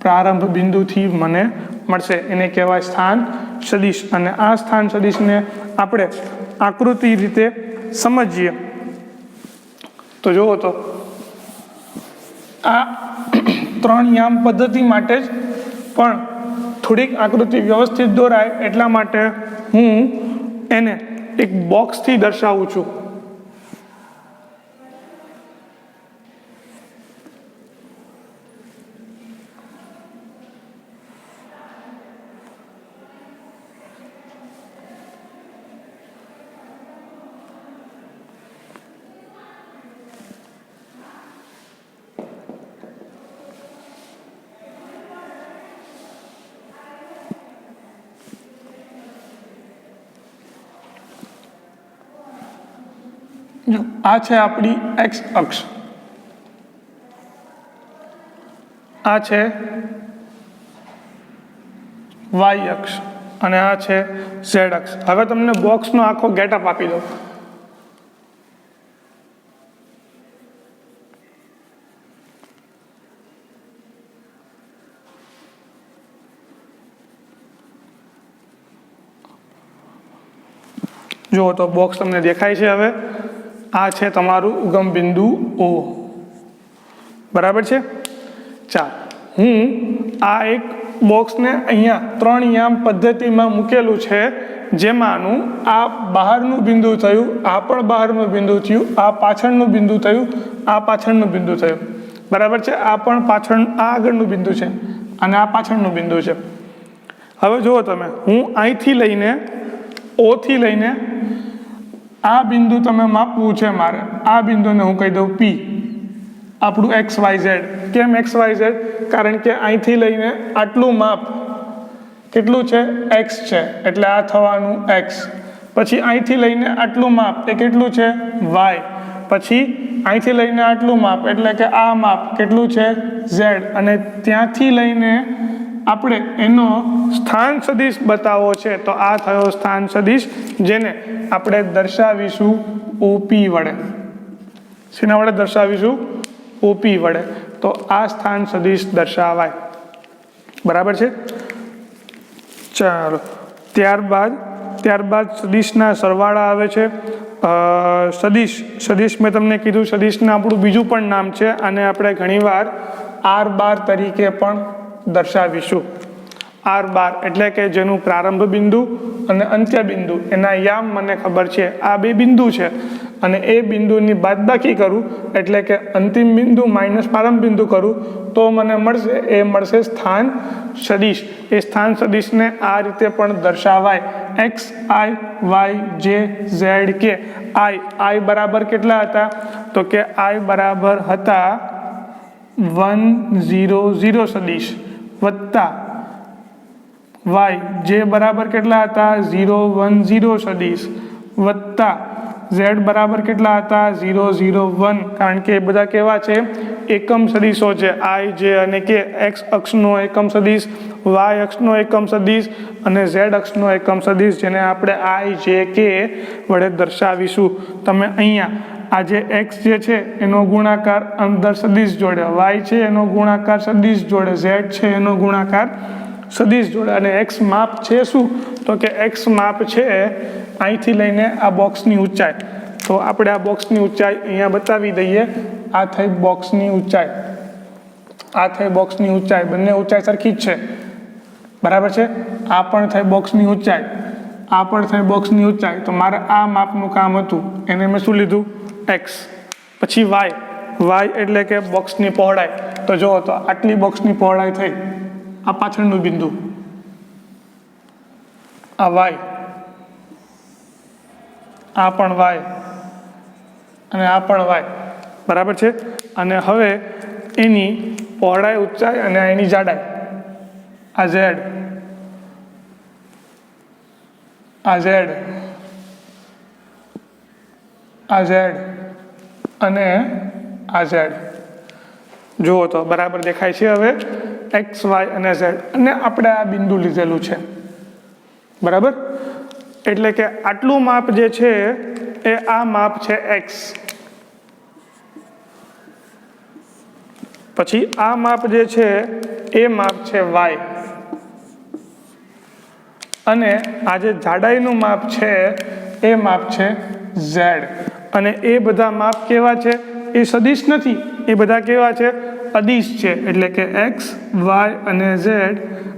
પ્રારંભ બિંદુથી મને મળશે. એને કહેવાય સ્થાન સદિશ. અને આ સ્થાન સદિશને આપણે આકૃતિ રીતે સમજીએ તો જુઓ તો આ 3 યામ પદ્ધતિ માટે જ પણ થોડીક આકૃતિ વ્યવસ્થિત દોરાય એટલા માટે હું એને એક બોક્સથી દર્શાવું છું. જો આ છે આપણી એક્સ અક્ષ, આ છે વાય અક્ષ અને આ છે ઝેડ અક્ષ. હવે તમને બોક્સનો આખો ગેટઅપ આપી દો. જુઓ તો બોક્સ તમને દેખાય છે. હવે આ છે તમારું ઉગમ બિંદુ O. બરાબર છે. ચાલ, હું આ એક બોક્સને અહીંયા 3 યામ પદ્ધતિમાં મૂકેલું છે, જેમાંનું આ બહારનું બિંદુ થયું, આ પણ બહારનું બિંદુ થયું, આ પાછળનું બિંદુ થયું, આ પાછળનું બિંદુ થયું. બરાબર છે. આ પણ પાછળ, આ આગળનું બિંદુ છે અને આ પાછળનું બિંદુ છે. હવે જુઓ તમે, હું અહીંથી લઈને O થી લઈને આ બિંદુ તમે માપવું છે મારે. આ બિંદુને હું કહી દઉં P, આપણું XYZ. કેમ XYZ? કારણ કે અહીંથી લઈને આટલું માપ કેટલું છે? X છે, એટલે આ થવાનું X. પછી અહીંથી લઈને આટલું માપ એ કેટલું છે? Y. પછી અહીંથી લઈને આટલું માપ એટલે કે આ માપ કેટલું છે? Z. અને ત્યાંથી લઈને આપણે એનો સ્થાન સદિશ બતાવવો છે, તો આ થયો સ્થાન સદિશ, જેને આપણે દર્શાવીશું OP વડે. શેના વડે દર્શાવીશું? OP વડે. તો આ સ્થાન સદિશ દર્શાવાય. બરાબર છે. ચાલો, ત્યારબાદ સદિશના સરવાળા આવે છે. સદિશ મેં તમને કીધું, સદિશના આપણું બીજું પણ નામ છે, અને આપણે ઘણીવાર R' તરીકે પણ દર્શાવીશું. R' એટલે કે જેનું પ્રારંભ બિંદુ અને અંત્ય બિંદુ, એના યામ મને ખબર છે, આ 2 બિંદુ છે, અને એ બિંદુની બાદબાકી કરું એટલે કે અંતિમ બિંદુ માઇનસ પ્રારંભ બિંદુ કરું તો મને મળશે સ્થાન સદિશ. એ સ્થાન સદિશને આ રીતે પણ દર્શાવાય. X, I, Y, J, Z, K. I બરાબર કેટલા હતા? તો કે I બરાબર હતા 1 0 0 સદિશ, વત્તા Y, J બરાબર કેટલા હતા? 0 1 0 સદિશ, વત્તા Z બરાબર કેટલા હતા? 0 0 1. કારણ કે એ બધા કેવા છે? એકમ સદિશો છે. I, J અને K. X અક્ષનો એકમ સદિશ, Y અક્ષનો એકમ સદિશ અને Z અક્ષનો એકમ સદિશ, જેને આપણે I, J, K વડે દર્શાવીશું. તમે અહીંયા આ જે X જે છે એનો ગુણાકાર અંદર સદિશ જોડે, Y છે એનો ગુણાકાર સદિશ જોડે, Z છે એનો ગુણાકાર સદિશ જોડે, અને X માપ છે શું? તો કે X માપ છે અહીંથી લઈને આ બોક્સની ઊંચાઈ. તો આપણે આ બોક્સની ઊંચાઈ અહીંયા બતાવી દઈએ. આ થઈ બોક્સની ઊંચાઈ, આ થઈ બોક્સની ઊંચાઈ. બંને ઊંચાઈ સરખી જ છે. બરાબર છે. આ પણ થઈ બોક્સની ઊંચાઈ, આ પણ થઈ બોક્સની ઊંચાઈ. તો મારે આ માપનું કામ હતું, એને મેં શું લીધું? X. પછી Y એટલે કે બોક્સની પહોળાઈ. તો જુઓ, તો આટલી બોક્સની પહોળાઈ થઈ. આ પાછળનું બિંદુ, આ Y, આ પણ Y અને આ પણ Y. બરાબર છે. અને હવે એની પહોળાઈ, ઊંચાઈ અને એની જાડાઈ, આ Z, આ Z, આ Z અને આ Z. જુઓ તો બરાબર દેખાય છે. હવે X, Y અને Z, અને આપણે આ બિંદુ લીધેલું છે. બરાબર. એટલે કે આટલું માપ જે છે એ આ માપ છે X. પછી આ માપ જે છે એ માપ છે Y, અને આ જે જાડાઈનું માપ છે એ માપ છે Z. અને એ બધા માપ કેવા છે? એ સદિશ નથી, એ બધા કેવા છે? અદિશ છે. એટલે કે X, Y અને Z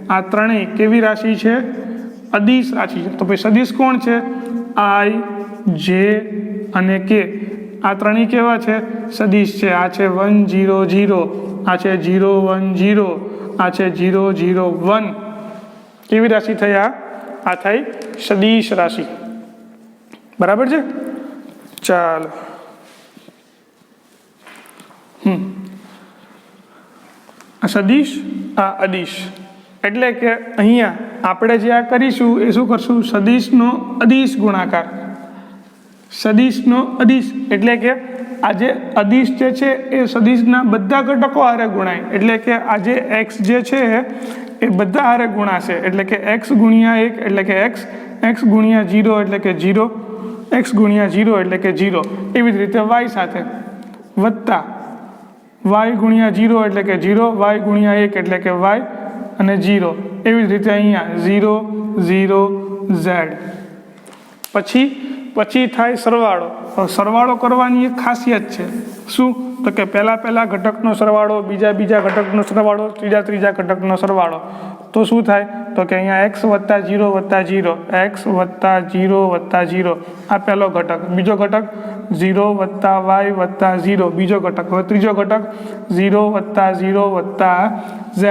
આ ત્રણેય કેવી રાશિ છે? અદિશ રાશિ છે. તો ભાઈ સદિશ કોણ છે? I, J અને K. આ ત્રણેય કેવા છે? સદિશ છે. આ છે 1 0 0, આ છે 0 1 0, આ છે 0 0 1. કેવી રાશિ થઈ? આ થઈ સદિશ રાશિ. બરાબર છે. ચાલો, આ સદિશ, આ અદિશ. એટલે કે અહીંયા આપણે જે આ કરીશું એ શું કરશું? સદિશનો અદિશ ગુણાકાર. સદિશનો અદિશ એટલે કે આ જે અદિશ જે છે એ સદિશના બધા ઘટકો હારે ગુણાય. એટલે કે આ જે X જે છે એ બધા હારે ગુણાશે. એટલે કે X ગુણ્યા 1 એટલે કે X, X ગુણ્યા 0 એટલે કે 0, X ગુણ્યા 0 એટલે કે 0. એવી જ રીતે Y સાથે, વત્તા Y ગુણ્યા 0 એટલે કે 0, Y ગુણ્યા 1 એટલે કે Y અને 0. એવી જ રીતે અહીંયા 0 0 Z. પછી પછી થાય સરવાળો. સરવાળો કરવાની એક ખાસિયત છે. શું? તો કે પહેલા ઘટકનો સરવાળો, બીજા ઘટકનો સરવાળો, ત્રીજા ઘટકનો સરવાળો. તો શું થાય? તો કે અહીંયા x વત્તા 0 વત્તા 0, x વત્તા 0 વત્તા 0 આ પહેલો ઘટક. બીજો ઘટક 0 વત્તા y વત્તા 0 બીજો ઘટક. હવે ત્રીજો ઘટક 0 વત્તા 0 વત્તા z,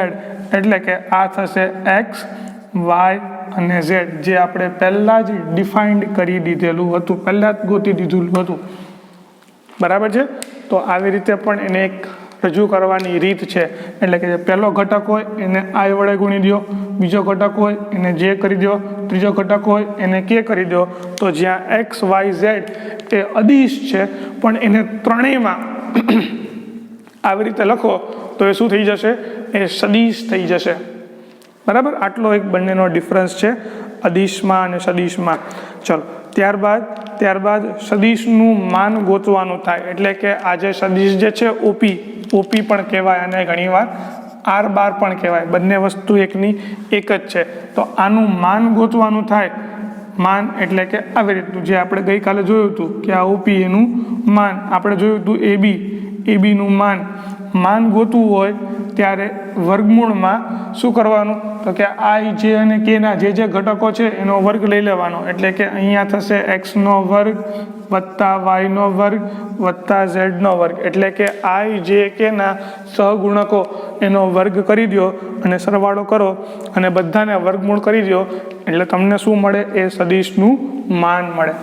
એટલે કે આ થશે x, y અને z, જે આપણે પહેલાં જ ડિફાઇન્ડ કરી દીધેલું હતું, પહેલાં જ ગોતી દીધેલું હતું. બરાબર છે? તો આવી રીતે પણ એને એક રજૂ કરવાની રીત છે. એટલે કે જે પહેલો ઘટક હોય એને i વડે ગુણી દો, બીજો ઘટક હોય એને j કરી દો, ત્રીજો ઘટક હોય એને k કરી દો. તો જ્યાં x, y, z એ અદિશ છે, પણ એને ત્રણેયમાં આવી રીતે લખો તો એ શું થઈ જશે? એ સદિશ થઈ જશે. બરાબર? આટલો એક બંનેનો ડિફરન્સ છે, અદિશમાં અને સદિશમાં. ચલો, ત્યારબાદ સદિશનું માન ગોતવાનું થાય. એટલે કે આ જે સદિશ જે છે ઓપી પણ કહેવાય અને ઘણીવાર આર બાર પણ કહેવાય. બંને વસ્તુ એકની એક જ છે. તો આનું માન ગોતવાનું થાય. માન એટલે કે આવી રીતનું જે આપણે ગઈકાલે જોયું હતું કે આ ઓપી એનું માન, આપણે જોયું હતું એબીનું માન ગોતવું હોય ત્યારે વર્ગમૂળમાં શું કરવાનું? તો કે i, j અને k ના જે ઘટકો છે એનો વર્ગ લઈ લેવાનો. એટલે કે અહીંયા થશે x નો વર્ગ વત્તા y નો વર્ગ વત્તા z નો વર્ગ. એટલે કે i, j, k ના સહગુણકો એનો વર્ગ કરી દો અને સરવાળો કરો અને બધાને વર્ગમૂળ કરી દો, એટલે તમને શું મળે? એ સદિશનું માન મળે.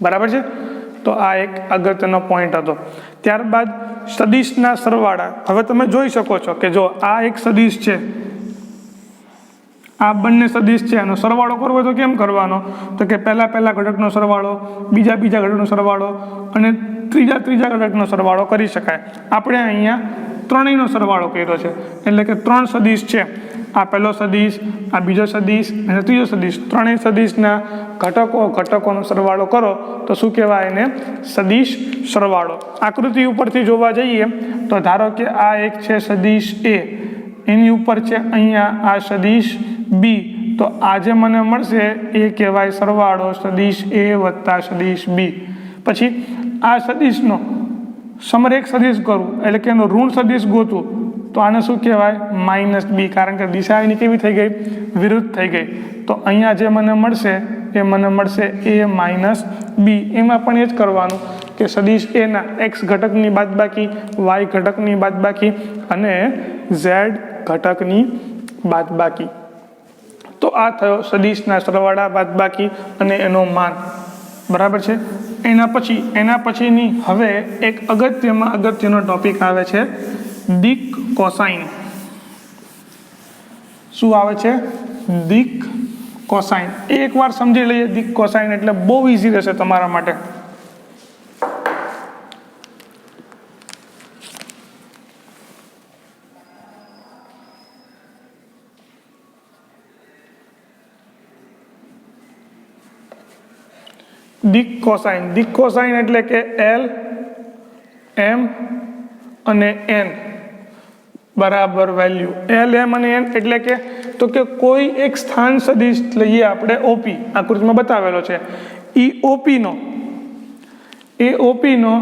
બરાબર છે? તો આ એક અગત્યનો પોઈન્ટ હતો. ત્યારબાદ સદિશના સરવાળા. હવે તમે જોઈ શકો છો કે જો આ એક સદિશ છે, આ બંને સદિશ છે, આનો સરવાળો કરવો હોય તો કેમ કરવાનો? તો કે પહેલા ઘટકનો સરવાળો, બીજા ઘટકનો સરવાળો અને ત્રીજા ઘટકનો સરવાળો કરી શકાય. આપણે અહીંયા ત્રણેયનો સરવાળો કર્યો છે. એટલે કે ત્રણ સદિશ છે, આ પહેલો સદિશ, આ બીજો સદિશ અને ત્રીજો સદિશ. ત્રણેય સદિશના ઘટકોનો સરવાળો કરો તો શું કહેવાય? એને સદિશ સરવાળો. આકૃતિ ઉપરથી જોવા જઈએ તો ધારો કે આ એક છે સદિશ A, એની ઉપર છે અહીંયા આ સદિશ B. તો આ જે મને મળશે એ કહેવાય સરવાળો સદિશ A વત્તા સદિશ B. પછી આ સદિશનો સમરેખ સદિશ કરવું, એટલે કે એનો ઋણ સદિશ ગોતવું, તો આને શું કહેવાય? -b. કારણ કે દિશા એની કેવી થઈ ગઈ? વિરુદ્ધ થઈ ગઈ. તો અહીંયા જે મને મળશે એ મને મળશે a b. એમાં પણ એ જ કરવાનું કે સદિશ A ના x ઘટકની બાદબાકી, y ઘટકની બાદબાકી અને z ઘટકની બાદબાકી. તો આ થયો સદિશના સરવાળા, બાદબાકી અને એનો માન. બરાબર છે? એના પછીની હવે એક અગત્યનો ટોપિક આવે છે દિક કોસાઇન. શું આવે છે? દિક કોસાઇન. એકવાર સમજી લઈએ દિક કોસાઇન, એટલે બહુ ઇઝી રહેશે તમારા માટે. દિક કોસાઇન એટલે કે L, M અને N બરાબર વેલ્યુ. L, M અને N એટલે કે તો કે કોઈ એક સ્થાન સદિશ લઈએ આપણે OP, આકૃતિમાં બતાવેલો છે. એ OP નો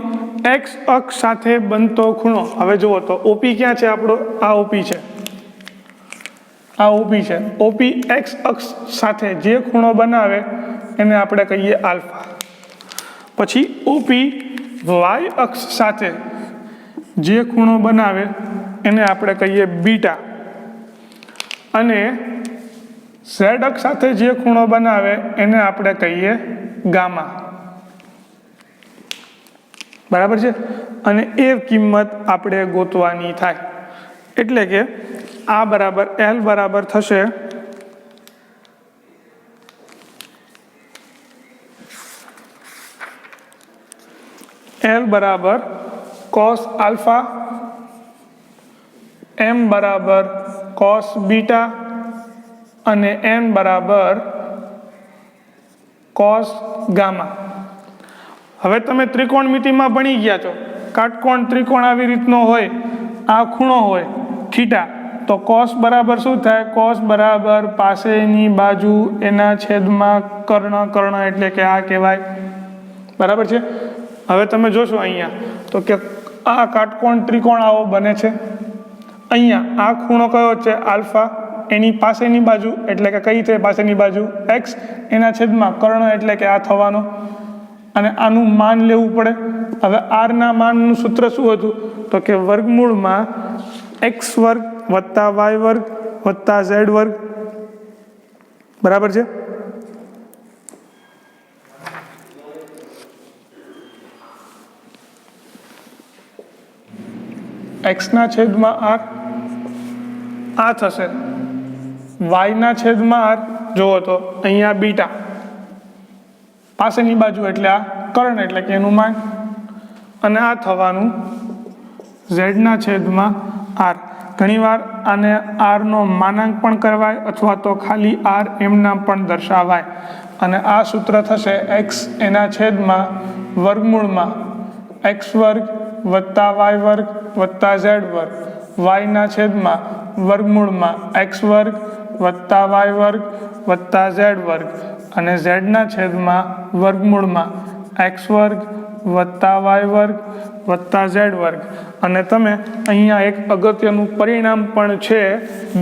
x અક્ષ સાથે બનતો ખૂણો. હવે જુઓ તો OP ક્યાં છે આપણો? આ OP છે, આ OP છે. OP x અક્ષ સાથે જે ખૂણો બનાવે એને આપણે કહીએ આલ્ફા. પછી OP y અક્ષ સાથે જે ખૂણો બનાવે એને આપણે કહીએ બીટા. અને z અક્ષ સાથે જે ખૂણો બનાવે એને આપણે કહીએ ગામા. બરાબર છે? અને એ કિંમત આપણે ગોતવાની થાય. એટલે કે આ બરાબર L બરાબર થશે L બરાબર cos આલ્ફા, M બરાબર cos બીટા અને N બરાબર cos ગામા. હવે તમે ત્રિકોણમિતિમાં ભણી ગયા છો. કાટકોણ ત્રિકોણ આવી રીતનો હોય, આ ખૂણો હોય થીટા, તો cos બરાબર શું થાય? cos બરાબર પાસેની બાજુ એના છેદમાં કર્ણ, કર્ણ એટલે કે આ કહેવાય, બરાબર છે। હવે તમે જોશો અહીંયા તો કે આ કાટકોણ ત્રિકોણ આવો બને છે। અહીંયા આ ખૂણો કયો છે? આલ્ફા, એની પાસેની બાજુ એટલે કે કઈ છે પાસેની બાજુ? એક્સ, એના છેદમાં કર્ણ એટલે કે આ થવાનો, અને આનું માન લેવું પડે। હવે આરના માનનું સૂત્ર શું હતું? તો કે વર્ગમૂળમાં એક્સ વર્ગ વત્તા વાય વર્ગ વત્તા ઝેડ વર્ગ, બરાબર છે। એક્સના છેદમાં આર આ થશે, વાયના છેદમાં આર જુઓ તો અહીંયા બીટા, પાસેની બાજુ એટલે આ કર્ણ એટલે કે એનું માન, અને આ થવાનું ઝેડના છેદમાં આર। ઘણીવાર આને આરનો માનાંક પણ કરવાય અથવા તો ખાલી આર એમના પણ દર્શાવાય, અને આ સૂત્ર થશે એક્સ એના છેદમાં વર્ગમૂળમાં એક્સ વર્ગ વત્તા વાય વર્ગ વત્તા ઝેડ વર્ગ, વાયના છેદમાં વર્ગમૂળમાં એક્સ વર્ગ વત્તા વાય વર્ગ વત્તા ઝેડ વર્ગ, અને ઝેડના છેદમાં વર્ગમૂળમાં એક્સ વર્ગ વત્તા વાય વર્ગ વત્તા ઝેડ વર્ગ। અને તમે અહીંયા એક અગત્યનું પરિણામ પણ છે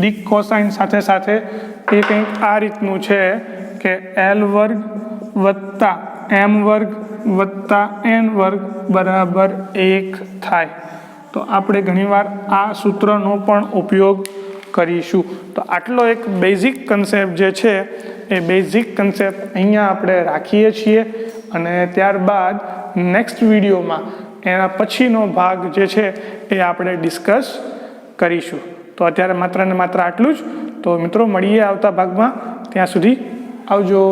દિક કોસાઇન સાથે સાથે, એ કંઈક આ રીતનું છે કે એલ વર્ગ વત્તા એમ વર્ગ વત્તા એન વર્ગ બરાબર 1 થાય। તો આપણે ઘણીવાર આ સૂત્રનો પણ ઉપયોગ કરીશું। તો આટલો એક બેઝિક કન્સેપ્ટ જે છે એ બેઝિક કન્સેપ્ટ અહીંયા આપણે રાખીએ છીએ, અને ત્યારબાદ નેક્સ્ટ વિડીયોમાં એના પછીનો ભાગ જે છે એ આપણે ડિસ્કસ કરીશું। તો અત્યારે માત્ર ને માત્ર આટલું જ। તો મિત્રો મળીએ આવતા ભાગમાં, ત્યાં સુધી આવજો।